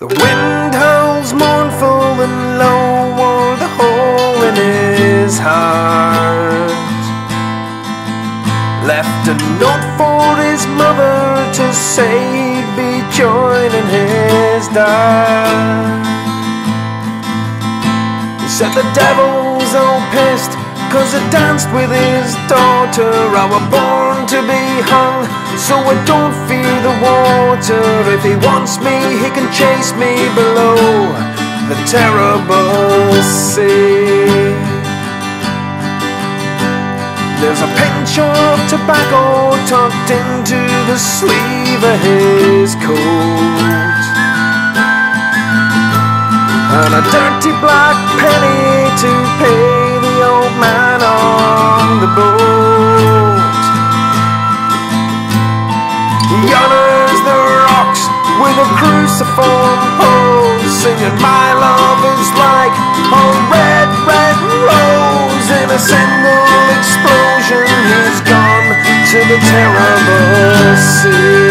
The wind howls mournful and low o'er the hole in his heart. Left a note for his mother to say he'd be joining his dad. He said the devil's all pissed 'cause I danced with his daughter. I was born to be hung, so I don't fear the water. If he wants me, he can chase me below the terrible sea. There's a pinch of tobacco tucked into the sleeve of his coat, and a dirty black penny to pay the old man on the boat. He honors the rocks with a cruciform pose, singing my love is like a red, red rose. In a single explosion he's gone to the terrible sea.